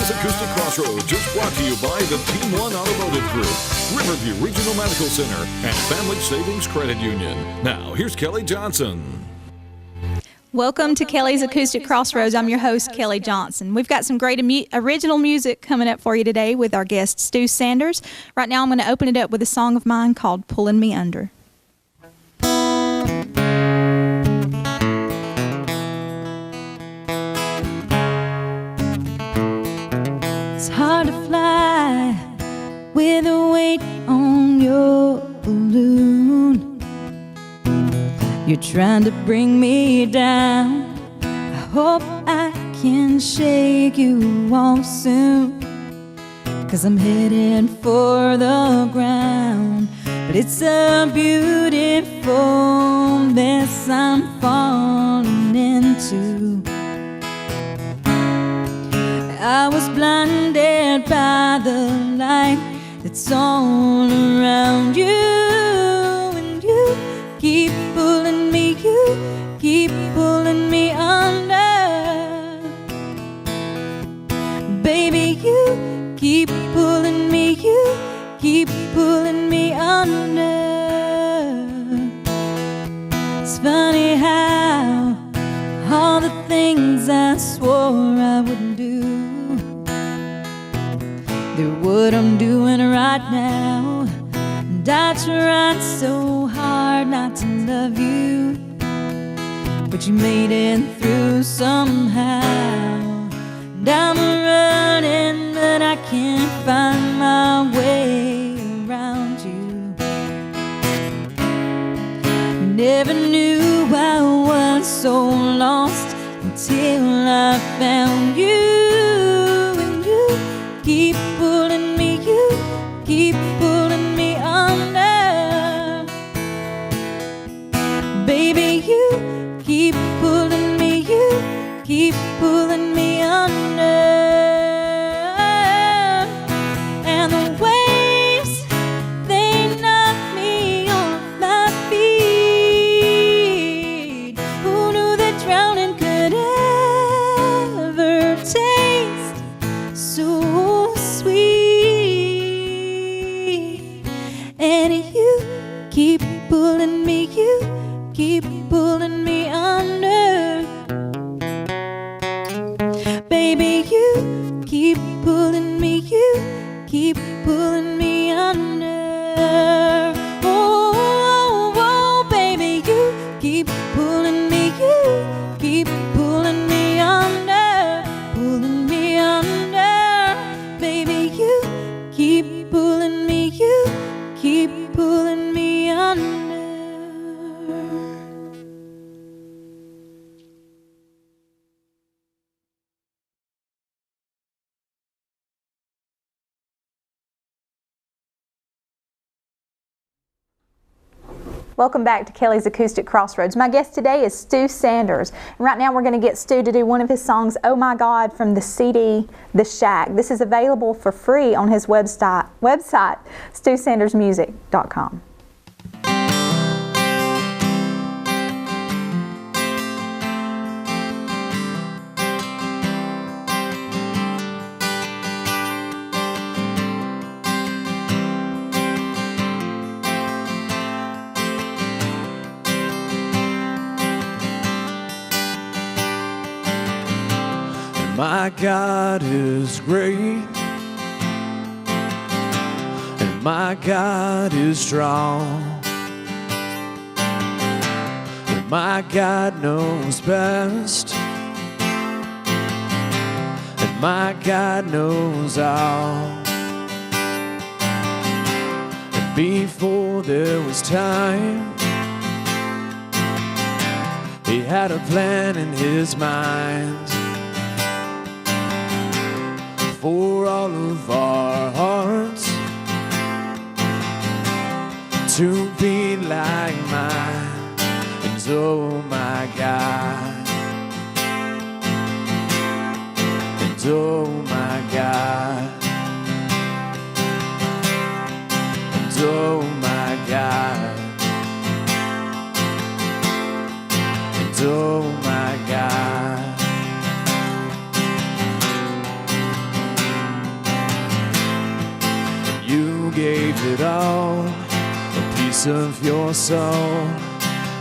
Kelli's Acoustic Crossroads is brought to you by the Team One Automotive Group, Riverview Regional Medical Center, and Family Savings Credit Union. Now, here's Kelli Johnson. Welcome to Kelli's Acoustic Crossroads. I'm your host, Kelli Johnson. We've got some great original music coming up for you today with our guest, Stu Sanders. Right now, I'm going to open it up with a song of mine called Pulling Me Under. It's hard to fly with a weight on your balloon. You're trying to bring me down. I hope I can shake you off soon, 'cause I'm heading for the ground. But it's a beautiful mess I'm falling into. I was blinded by the light that's all around you, and you keep pulling me, you keep pulling me under. Baby, you keep pulling me, you keep pulling me under. It's funny how all the things I swore I wouldn't do, they're what I'm doing right now. And I tried so hard not to love you, but you made it through somehow. And I'm running, but I can't find my way around you. Never knew I was so lost until I found you. And you keep pulling me, you keep pulling me under. Baby, you keep pulling me, you keep pulling me under. And the waves, they knock me off my feet. Who knew that drowning could ever taste so sweet? And you keep pulling me, you keep pulling me under. Baby, you keep pulling me, you keep pulling me under. Oh, oh, oh, baby, you keep pulling me, you keep pulling me under. Pulling me under. Baby, you keep pulling me, you keep pulling me under. Welcome back to Kelli's Acoustic Crossroads. My guest today is Stu Sanders. And right now we're going to get Stu to do one of his songs, Oh My God, from the CD, The Shack. This is available for free on his website StuSandersMusic.com. My God is great, and my God is strong, and my God knows best, and my God knows all. And before there was time, He had a plan in His mind for all of our hearts to be like mine. And oh my God, and oh my God, and oh my God, and oh my God. gave it all, a piece of your soul.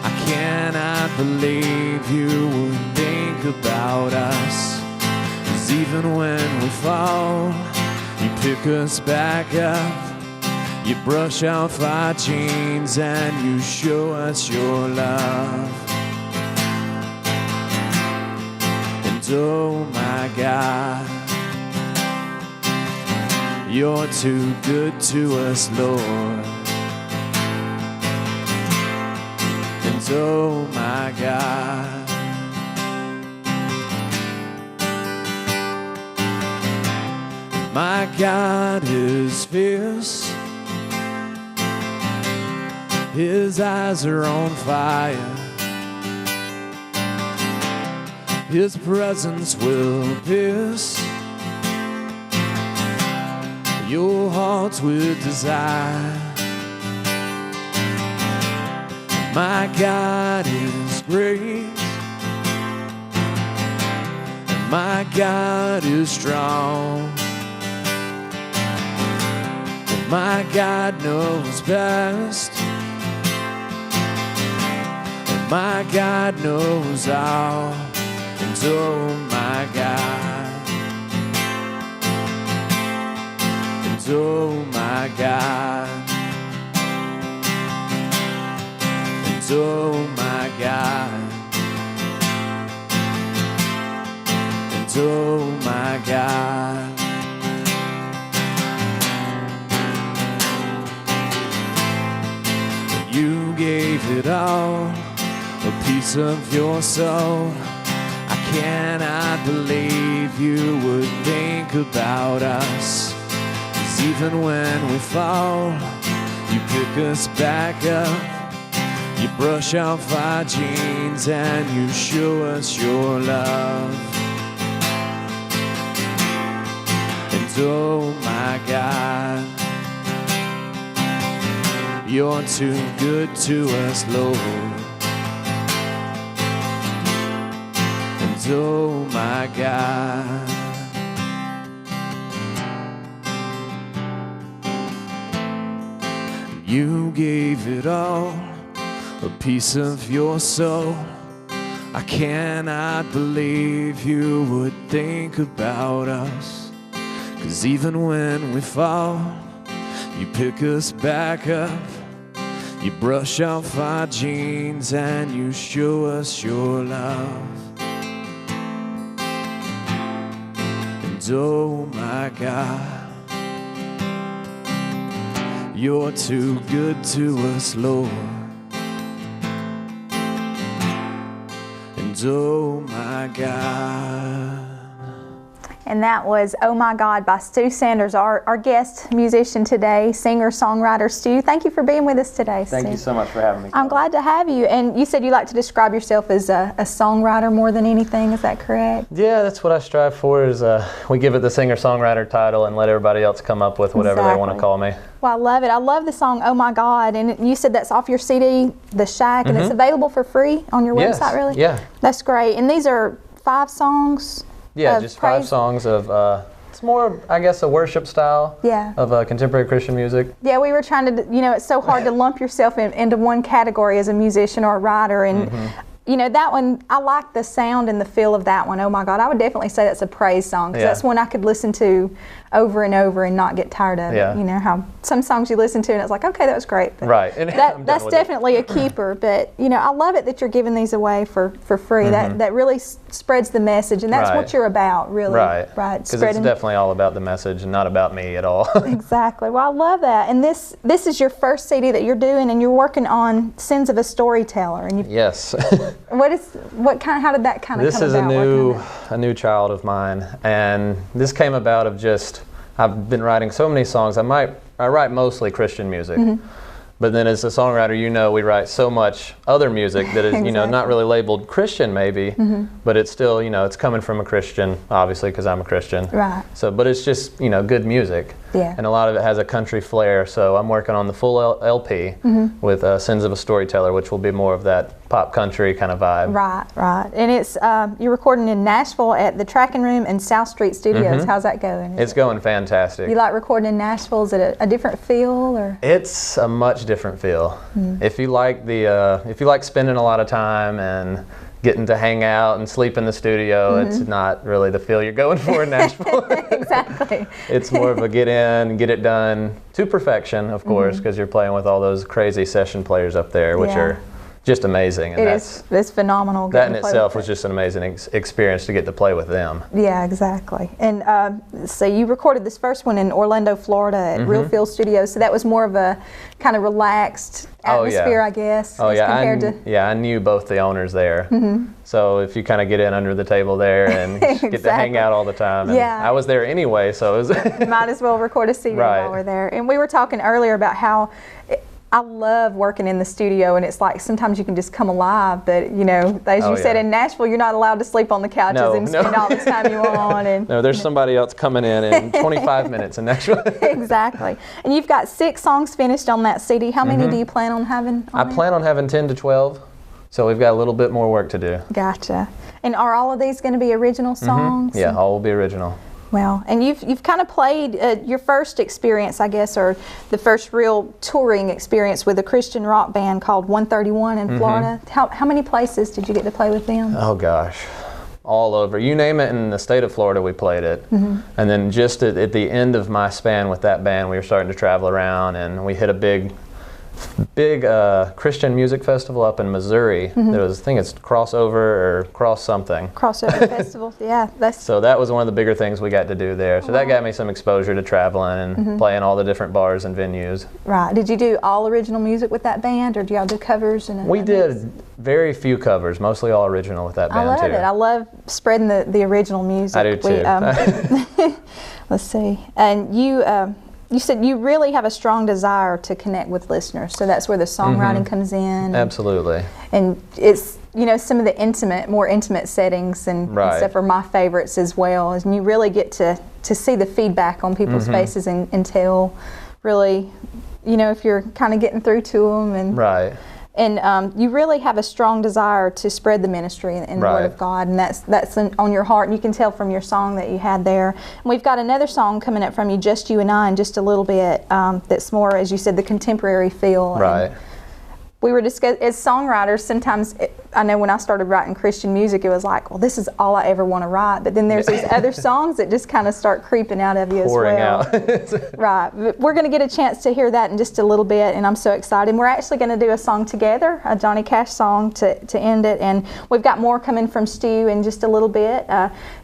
I cannot believe you would think about us. 'Cause even when we fall, you pick us back up. You brush off our jeans and you show us your love. And oh my God, you're too good to us, Lord. And oh my God, my God is fierce. His eyes are on fire. His presence will pierce your heart with desire. My God is great. My God is strong. My God knows best. My God knows all. And oh my God. And oh my God. And oh my God. And oh my God. You gave it all, a piece of your soul. I cannot believe you would think about us. 'Cause even when we fall, you pick us back up. You brush off our jeans and you show us your love. And oh my God, you're too good to us, Lord. And oh my God, you gave it all, a piece of your soul. I cannot believe you would think about us. 'Cause even when we fall, you pick us back up. You brush off our jeans and you show us your love. And oh my God, you're too good to us, Lord. And oh my God. And that was Oh My God by Stu Sanders, our guest musician today, singer-songwriter. Stu, thank you for being with us today, Stu. Thank you so much for having me. I'm glad to have you. And you said you like to describe yourself as a songwriter more than anything, is that correct? Yeah, that's what I strive for, is we give it the singer-songwriter title and let everybody else come up with whatever they want to call me. Well, I love it. I love the song Oh My God. And you said that's off your CD, The Shack, and it's available for free on your website, really? Yeah. That's great. And these are 5 songs? Yeah, just 5 songs of, it's more, I guess, a worship style of contemporary Christian music. Yeah, we were trying to, it's so hard to lump yourself into one category as a musician or a writer. And, that one, I like the sound and the feel of that one. Oh My God, I would definitely say that's a praise song. Because that's one I could listen to over and over and not get tired of it. You know, how some songs you listen to and it's like, okay, that was great. But right. And that's definitely a keeper. But, I love it that you're giving these away for free. That really spreads the message. And that's what you're about, really. Right. Because it's definitely all about the message and not about me at all. Exactly. Well, I love that. And this is your first CD that you're doing, and you're working on Sins of a Storyteller. And yes. How did that kind of come about? This is a new child of mine, and this came about of just, I've been writing so many songs. I write mostly Christian music, but then as a songwriter, we write so much other music that is, not really labeled Christian maybe, but it's still, it's coming from a Christian, obviously, because I'm a Christian. Right. So, but it's just, good music. Yeah. And a lot of it has a country flair, so I'm working on the full LP with Sins of a Storyteller, which will be more of that pop country kind of vibe. Right. And it's you're recording in Nashville at the Tracking Room and South Street Studios. How's that going? It's going fantastic. You like recording in Nashville? Is it a different feel, or? It's a much different feel. If you like if you like spending a lot of time and getting to hang out and sleep in the studio, it's not really the feel you're going for in Nashville. Exactly. It's more of a get in, get it done to perfection, of course, because you're playing with all those crazy session players up there, which are just amazing. And it's phenomenal. That in itself was just an amazing experience to get to play with them. Yeah, exactly. And so you recorded this first one in Orlando, Florida at Real Feel Studios. So that was more of a kind of relaxed atmosphere, I guess. I knew both the owners there. So if you kind of get in under the table there and get to hang out all the time. And I was there anyway, so it was might as well record a CD while we're there. And we were talking earlier about how I love working in the studio, and it's like sometimes you can just come alive, but you know, as you said, in Nashville, you're not allowed to sleep on the couches and spend all the time you want. And no, there's somebody else coming in 25 minutes in Nashville. Exactly. And you've got 6 songs finished on that CD. How many do you plan on having? I plan on having 10 to 12, so we've got a little bit more work to do. Gotcha. And are all of these going to be original songs? Yeah, all will be original. Well, and you've kind of played your first experience, I guess, or the first real touring experience with a Christian rock band called 131 in Florida. How many places did you get to play with them? Oh gosh, all over. You name it in the state of Florida, we played it. And then just at the end of my span with that band, we were starting to travel around, and we hit a big Christian music festival up in Missouri. There was, I think it's Crossover or Cross something. Crossover Festival, yeah. So that was one of the bigger things we got to do there. So that got me some exposure to traveling and playing all the different bars and venues. Right. Did you do all original music with that band, or do y'all do covers? We did very few covers, mostly all original with that band too. I love it. I love spreading the original music. I do too. Let's see. And you said you really have a strong desire to connect with listeners, so that's where the songwriting comes in. Absolutely. And it's, you know, some of the more intimate settings and stuff are my favorites as well. And you really get to see the feedback on people's faces and tell really, you know, if you're kind of getting through to them. And And you really have a strong desire to spread the ministry and the Word of God, and that's on your heart, and you can tell from your song that you had there. And we've got another song coming up from you, Just You and I, in just a little bit, that's more, as you said, the contemporary feel. Right. And we were discussing, as songwriters, sometimes, I know when I started writing Christian music, it was like, well, this is all I ever want to write. But then there's these other songs that just kind of start creeping out of you Pouring as well. out. Right. But we're going to get a chance to hear that in just a little bit, and I'm so excited. We're actually going to do a song together, a Johnny Cash song to end it, and we've got more coming from Stu in just a little bit.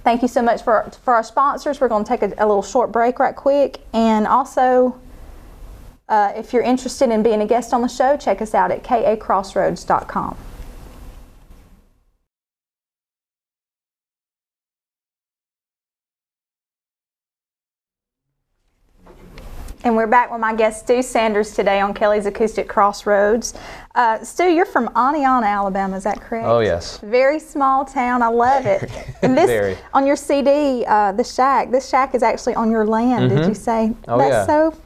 Thank you so much for our sponsors. We're going to take a little short break right quick, and also, if you're interested in being a guest on the show, check us out at kacrossroads.com. And we're back with my guest, Stu Sanders, today on Kelli's Acoustic Crossroads. Stu, you're from Aniana, Alabama, is that correct? Oh, yes. Very small town. I love it. And this, on your CD, this shack is actually on your land, did you say? Oh,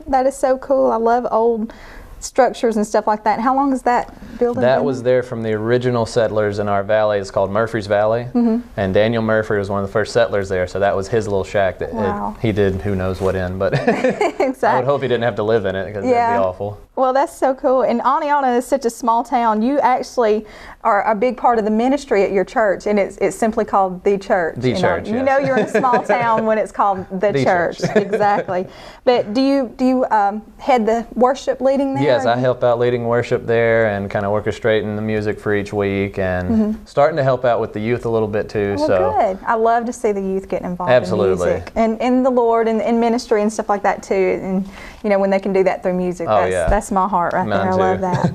that is so cool. I love old structures and stuff like that. How long is that building? That was there from the original settlers in our valley. It's called Murphy's Valley, and Daniel Murphy was one of the first settlers there, so that was his little shack that he did who knows what in, but exactly. I would hope he didn't have to live in it, because that'd be awful. Well, that's so cool. And Aniana is such a small town. You actually are a big part of the ministry at your church, and it's simply called The Church. The Church, You know you're in a small town when it's called The Church. Exactly. But do you head the worship leading there? Yes, I help out leading worship there and kind of orchestrating the music for each week, and starting to help out with the youth a little bit too. Well, good. I love to see the youth getting involved Absolutely. in music and in the Lord and in ministry and stuff like that too. And you know, when they can do that through music, that's my heart right there. I love that.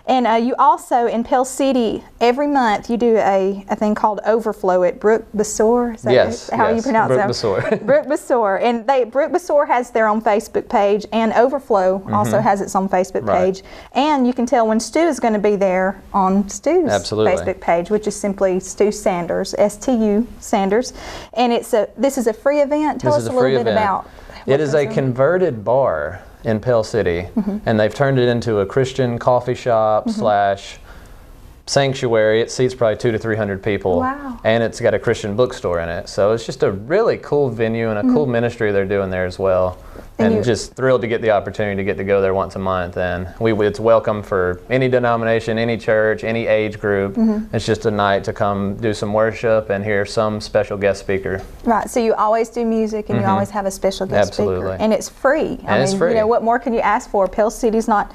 And you also, in Pell City, every month you do a thing called Overflow at Brook Besor. Is that how you pronounce Brook that? Besor. Brook Besor. And Brook Besor has their own Facebook page, and Overflow also has its own Facebook page. And you can tell when Stu is going to be there on Stu's Facebook page, which is simply Stu Sanders, S-T-U Sanders. And this is a free event. Tell us a little bit about it. Is a converted bar in Pell City, and they've turned it into a Christian coffee shop / sanctuary. It seats probably 200 to 300 people. Wow. And it's got a Christian bookstore in it. So it's just a really cool venue and a cool ministry they're doing there as well. And just thrilled to get the opportunity to get to go there once a month. And it's welcome for any denomination, any church, any age group. It's just a night to come do some worship and hear some special guest speaker. Right, so you always do music and you always have a special guest speaker. And it's free. I mean, it's free. You know, what more can you ask for? Pell City's not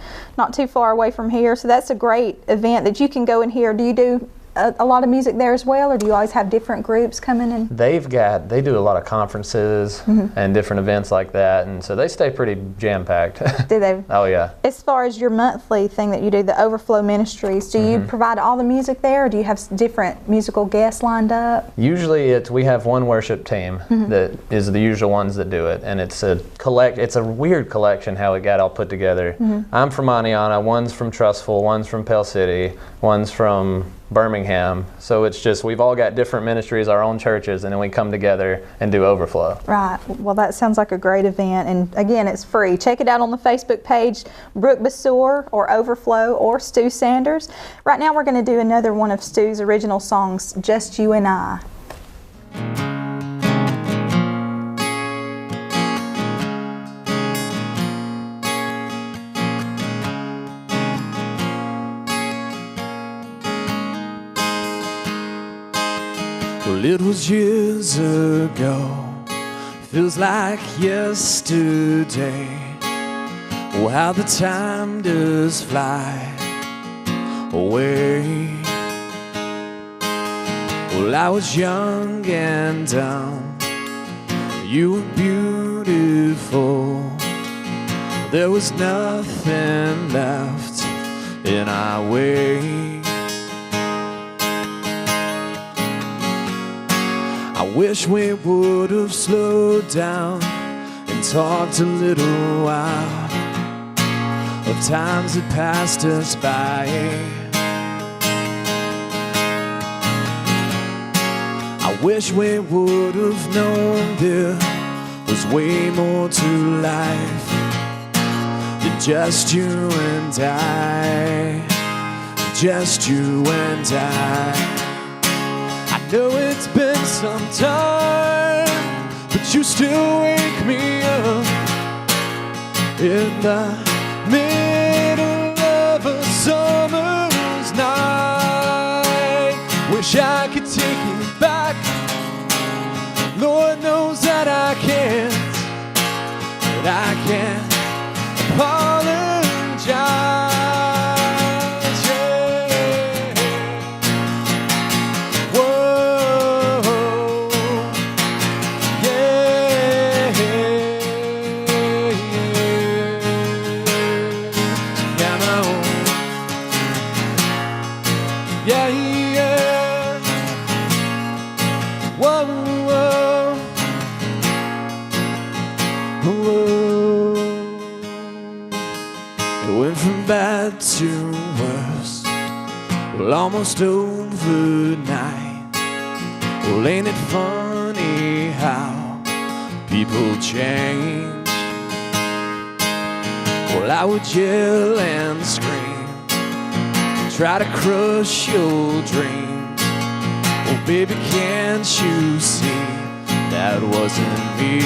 too far away from here, so that's a great event that you can go and hear. Do you do a lot of music there as well, or do you always have different groups coming in? They do a lot of conferences and different events like that, and so they stay pretty jam-packed. Do they? Oh yeah. As far as your monthly thing that you do, the Overflow Ministries, do you provide all the music there, or do you have different musical guests lined up? Usually we have one worship team that is the usual ones that do it, and it's a weird collection how it got all put together. I'm from Aniana, one's from Trustful, one's from Pell City, one's from Birmingham. So it's just, we've all got different ministries, our own churches, and then we come together and do Overflow. Right. Well, that sounds like a great event. And again, it's free. Check it out on the Facebook page, Brooke Bassour or Overflow or Stu Sanders. Right now we're going to do another one of Stu's original songs, Just You and I. Well, it was years ago, feels like yesterday. Oh, how the time does fly away. Well, I was young and dumb, you were beautiful. There was nothing left in our way. I wish we would have slowed down and talked a little while of times that passed us by. I wish we would have known there was way more to life than just you and I, just you and I. I know it's been some time, but you still wake me up in the middle of a summer's night. Wish I could take it back, Lord knows that I can't, but I can't apologize. Bad to worse, well, almost overnight. Well, ain't it funny how people change? Well, I would yell and scream, try to crush your dreams. Oh, baby, can't you see that wasn't me?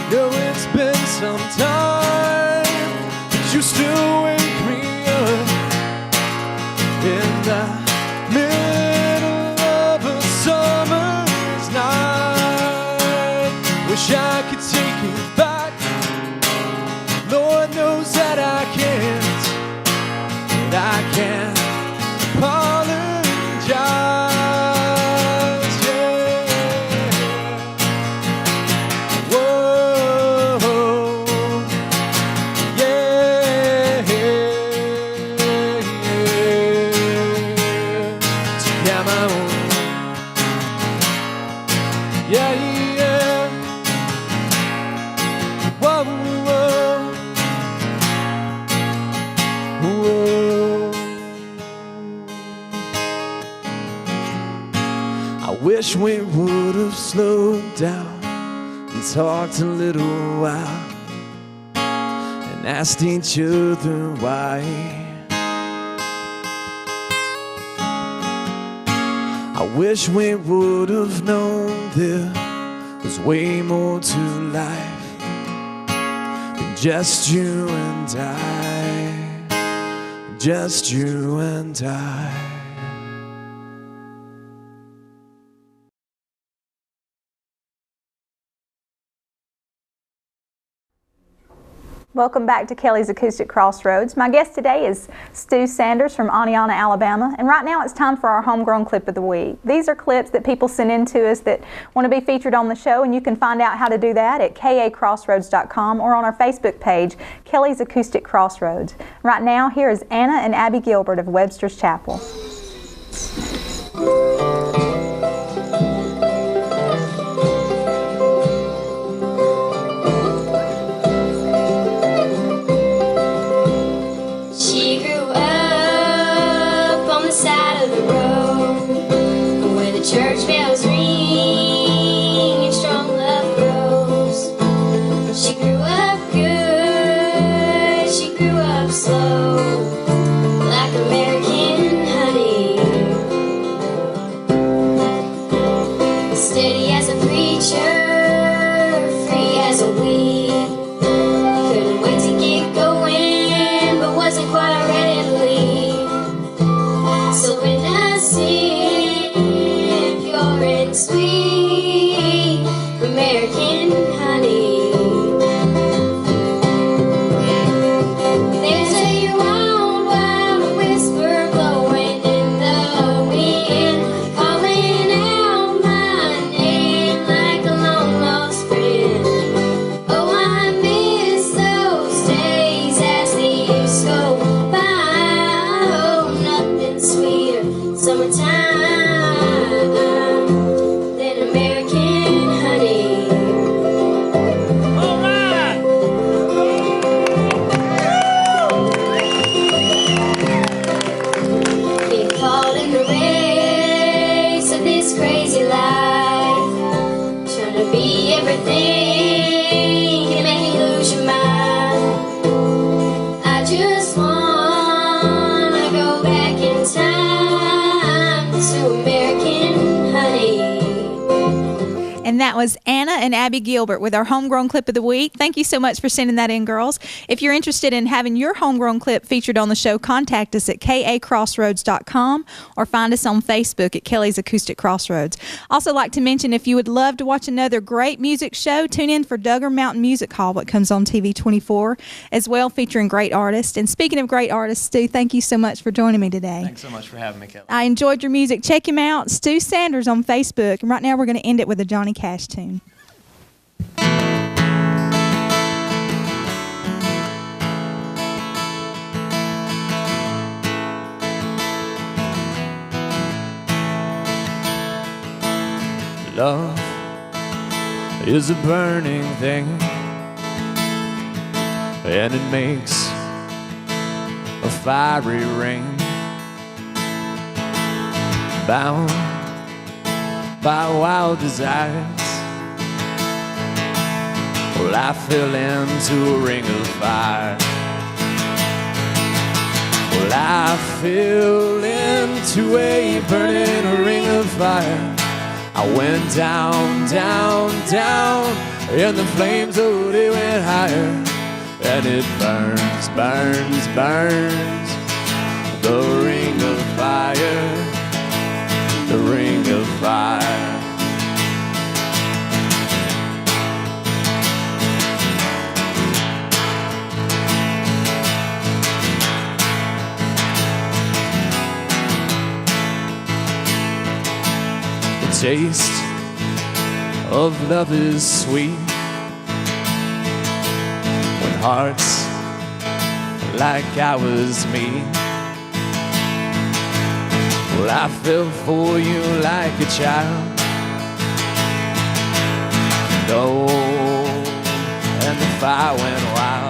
Know it's been some time, but you still wake me up in the middle of a summer's night. Wish I could take it back, Lord knows that I can't, but I can't apologize. Wish we would have slowed down and talked a little while and asked each other why. I wish we would have known there was way more to life than just you and I, just you and I. Welcome back to Kelli's Acoustic Crossroads. My guest today is Stu Sanders from Aniana, Alabama, and right now it's time for our homegrown clip of the week. These are clips that people send in to us that want to be featured on the show, and you can find out how to do that at kacrossroads.com or on our Facebook page, Kelli's Acoustic Crossroads. Right now, here is Anna and Abby Gilbert of Webster's Chapel. Church bells ring and strong love grows. She grew up good, she grew up slow, like American honey. Steady as a preacher, free as a weed. Couldn't wait to get going, but wasn't quite ready to leave. So when I see sweet American honey, there's a wild, wild whisper blowing in the wind, calling out my name like a long lost friend. Oh, I miss those days as the years go by. Oh, nothing sweeter, summertime. Everything can make you lose your mind. I just wanna go back in time to American honey. And that was Anna and Abby Gilbert with our homegrown clip of the week. Thank you so much for sending that in, girls. If you're interested in having your homegrown clip featured on the show, contact us at kacrossroads.com or find us on Facebook at Kelli's Acoustic Crossroads. Also like to mention, if you would love to watch another great music show, tune in for Duggar Mountain Music Hall, what comes on TV 24, as well, featuring great artists. And speaking of great artists, Stu, thank you so much for joining me today. Thanks so much for having me, Kelli. I enjoyed your music. Check him out, Stu Sanders on Facebook. And right now we're going to end it with a Johnny Cash tune. Love is a burning thing, and it makes a fiery ring, bound by wild desires. Well, I fell into a ring of fire. Well, I fell into a burning ring of fire. I went down, down, down, and the flames, oh, they went higher. And it burns, burns, burns, the ring of fire, the ring of fire. The taste of love is sweet when hearts like ours meet. Well, I fell for you like a child. No, and the fire went wild.